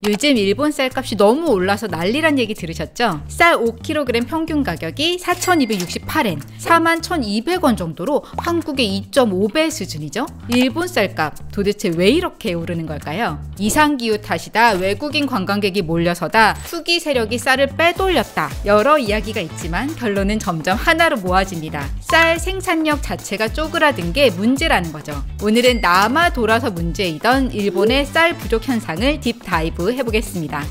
요즘 일본 쌀값이 너무 올라서 난리란 얘기 들으셨죠? 쌀 5kg 평균 가격이 4,268엔, 41,200원 정도로 한국의 2.5배 수준이죠? 일본 쌀값 도대체 왜 이렇게 오르는 걸까요? 이상기후 탓이다, 외국인 관광객이 몰려서다, 투기 세력이 쌀을 빼돌렸다, 여러 이야기가 있지만 결론은 점점 하나로 모아집니다. 쌀 생산력 자체가 쪼그라든 게 문제라는 거죠. 오늘은 남아 돌아서 문제이던 일본의 쌀 부족 현상을 딥다이브 해보겠습니다.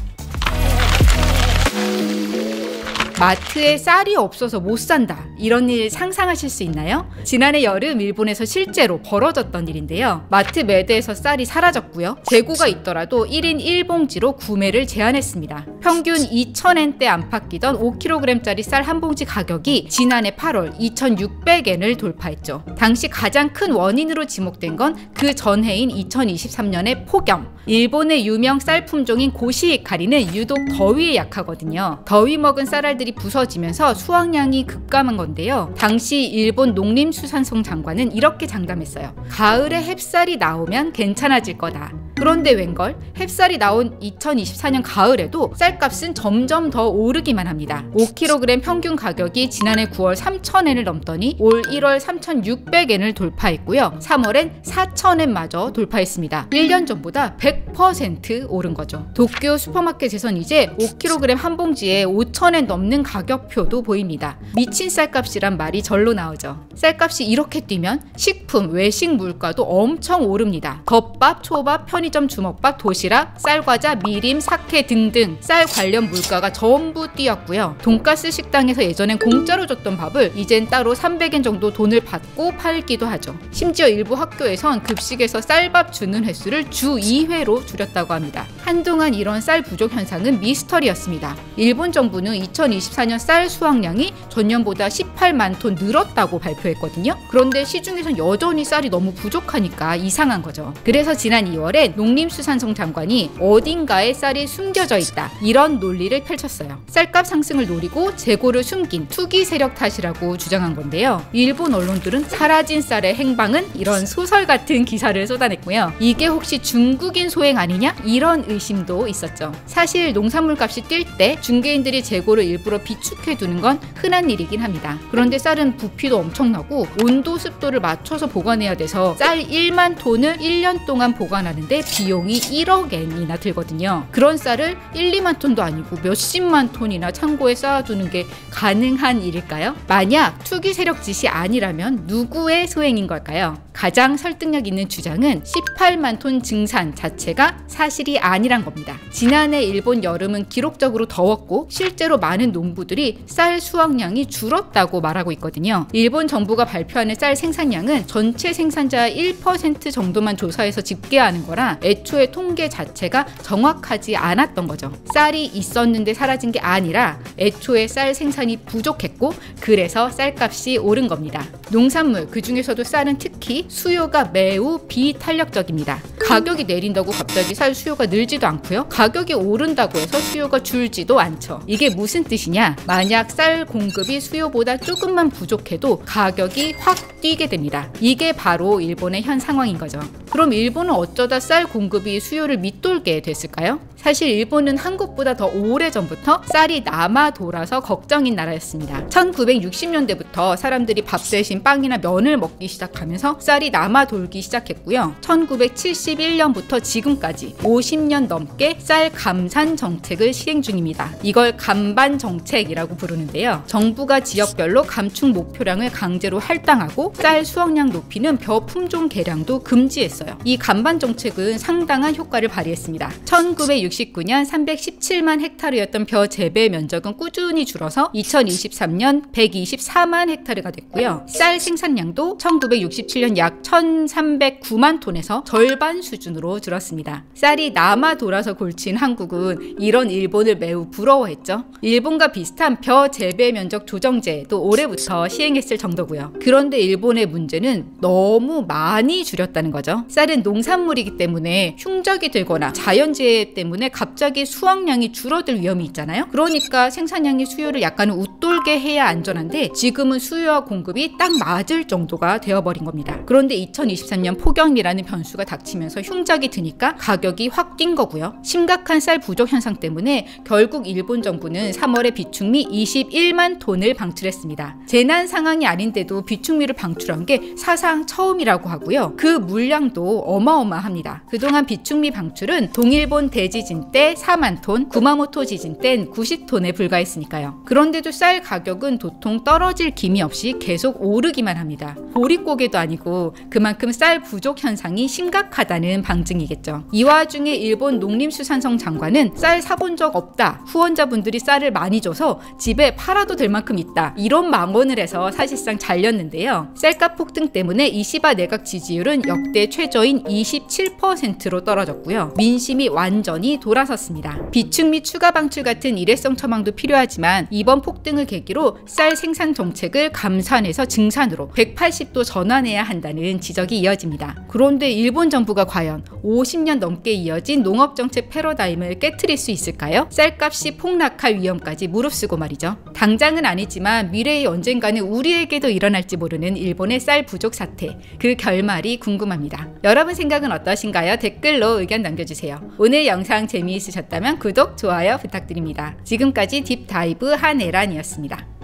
마트에 쌀이 없어서 못 산다, 이런 일 상상하실 수 있나요? 지난해 여름 일본에서 실제로 벌어졌던 일인데요. 마트 매대에서 쌀이 사라졌고요. 재고가 있더라도 1인 1봉지로 구매를 제한했습니다. 평균 2,000엔대 안팎이던 5kg짜리 쌀 한 봉지 가격이 지난해 8월 2,600엔을 돌파했죠. 당시 가장 큰 원인으로 지목된 건 그 전해인 2023년의 폭염. 일본의 유명 쌀 품종인 고시히카리는 유독 더위에 약하거든요. 더위 먹은 쌀알들이 부서지면서 수확량이 급감한 건데요. 당시 일본 농림수산성 장관은 이렇게 장담했어요. 가을에 햅쌀이 나오면 괜찮아질 거다. 그런데 웬걸? 햅쌀이 나온 2024년 가을에도 쌀값은 점점 더 오르기만 합니다. 5kg 평균 가격이 지난해 9월 3,000엔을 넘더니 올 1월 3,600엔을 돌파했고요. 3월엔 4,000엔마저 돌파했습니다. 1년 전보다 100% 오른 거죠. 도쿄 슈퍼마켓에선 이제 5kg 한 봉지에 5,000엔 넘는 가격표도 보입니다. 미친 쌀값이란 말이 절로 나오죠. 쌀값이 이렇게 뛰면 식품, 외식 물가도 엄청 오릅니다. 겉밥, 초밥, 편의점 주먹밥, 도시락, 쌀과자, 미림, 사케 등등 쌀 관련 물가가 전부 뛰었고요. 돈가스 식당에서 예전엔 공짜로 줬던 밥을 이젠 따로 300엔 정도 돈을 받고 팔기도 하죠. 심지어 일부 학교에선 급식에서 쌀밥 주는 횟수를 주 2회로 줄였다고 합니다. 한동안 이런 쌀 부족 현상은 미스터리였습니다. 일본 정부는 2024년 쌀 수확량이 전년보다 18만 톤 늘었다고 발표했거든요. 그런데 시중에선 여전히 쌀이 너무 부족하니까 이상한 거죠. 그래서 지난 2월에 농림수산성 장관이 어딘가에 쌀이 숨겨져 있다, 이런 논리를 펼쳤어요. 쌀값 상승을 노리고 재고를 숨긴 투기 세력 탓이라고 주장한 건데요. 일본 언론들은 사라진 쌀의 행방은, 이런 소설 같은 기사를 쏟아냈고요. 이게 혹시 중국인 소행 아니냐? 이런 의심도 있었죠. 사실 농산물 값이 뛸 때 중개인들이 재고를 일부러 비축해 두는 건 흔한 일이긴 합니다. 그런데 쌀은 부피도 엄청나고 온도 습도를 맞춰서 보관해야 돼서 쌀 1만 톤을 1년 동안 보관하는데 비용이 1억 엔이나 들거든요. 그런 쌀을 1, 2만 톤도 아니고 몇십만 톤이나 창고에 쌓아두는 게 가능한 일일까요? 만약 투기 세력 짓이 아니라면 누구의 소행인 걸까요? 가장 설득력 있는 주장은 18만 톤 증산 자체가 사실이 아니란 겁니다. 지난해 일본 여름은 기록적으로 더웠고 실제로 많은 농부들이 쌀 수확량이 줄었다고 말하고 있거든요. 일본 정부가 발표하는 쌀 생산량은 전체 생산자의 1% 정도만 조사해서 집계하는 거라 애초에 통계 자체가 정확하지 않았던 거죠. 쌀이 있었는데 사라진 게 아니라 애초에 쌀 생산이 부족했고 그래서 쌀값이 오른 겁니다. 농산물, 그중에서도 쌀은 특히 수요가 매우 비탄력적입니다. 가격이 내린다고 갑자기 쌀 수요가 늘지도 않고요. 가격이 오른다고 해서 수요가 줄지도 않죠. 이게 무슨 뜻이냐? 만약 쌀 공급이 수요보다 조금만 부족해도 가격이 확 뛰게 됩니다. 이게 바로 일본의 현 상황인 거죠. 그럼 일본은 어쩌다 쌀 공급이 수요를 밑돌게 됐을까요? 사실 일본은 한국보다 더 오래전부터 쌀이 남아 돌아서 걱정인 나라였습니다. 1960년대부터 사람들이 밥 대신 빵이나 면을 먹기 시작하면서 쌀이 남아 돌기 시작했고요. 1971년부터 지금까지 50년 넘게 쌀 감산 정책을 시행 중입니다. 이걸 감반 정책이라고 부르는데요. 정부가 지역별로 감축 목표량을 강제로 할당하고 쌀 수확량 높이는 벼 품종 개량도 금지했어요. 이 감반 정책은 상당한 효과를 발휘했습니다. 1969년 317만 헥타르였던 벼 재배 면적은 꾸준히 줄어서 2023년 124만 헥타르가 됐고요. 쌀 생산량도 1967년 약 1,309만 톤에서 절반 수준으로 줄었습니다. 쌀이 남아 돌아서 골친 한국은 이런 일본을 매우 부러워했죠. 일본과 비슷한 벼 재배 면적 조정제도 올해부터 시행했을 정도고요. 그런데 일본의 문제는 너무 많이 줄였다는 거죠. 쌀은 농산물이기 때문에 흉작이 들거나 자연재해 때문에 때문에 갑자기 수확량이 줄어들 위험이 있잖아요. 그러니까 생산량의 수요를 약간 웃돌게 해야 안전한데 지금은 수요와 공급이 딱 맞을 정도가 되어버린 겁니다. 그런데 2023년 폭염이라는 변수가 닥치면서 흉작이 드니까 가격이 확 뛴 거고요. 심각한 쌀 부족 현상 때문에 결국 일본 정부는 3월에 비축미 21만 톤을 방출했습니다. 재난 상황이 아닌데도 비축미를 방출한 게 사상 처음이라고 하고요. 그 물량도 어마어마합니다. 그동안 비축미 방출은 동일본 대지진 때 4만 톤, 구마모토 지진 땐 90톤에 불과했으니까요. 그런데도 쌀 가격은 도통 떨어질 기미 없이 계속 오르기만 합니다. 보릿고개도 아니고 그만큼 쌀 부족 현상이 심각하다는 방증이겠죠. 이 와중에 일본 농림수산성 장관은 쌀 사본 적 없다. 후원자분들이 쌀을 많이 줘서 집에 팔아도 될 만큼 있다. 이런 망언을 해서 사실상 잘렸는데요. 쌀값 폭등 때문에 이시바 내각 지지율은 역대 최저인 27%로 떨어졌고요. 민심이 완전히 돌아섰습니다. 비축미 추가 방출 같은 일회성 처방도 필요하지만 이번 폭등을 계기로 쌀 생산 정책을 감산에서 증산으로 180도 전환해야 한다는 지적이 이어집니다. 그런데 일본 정부가 과연 50년 넘게 이어진 농업정책 패러다임을 깨트릴 수 있을까요? 쌀값이 폭락할 위험까지 무릅쓰고 말이죠. 당장은 아니지만 미래의 언젠가는 우리에게도 일어날지 모르는 일본의 쌀 부족 사태, 그 결말이 궁금합니다. 여러분 생각은 어떠신가요? 댓글로 의견 남겨주세요. 오늘 영상 재미있으셨다면 구독, 좋아요 부탁드립니다. 지금까지 딥다이브 한혜란이었습니다.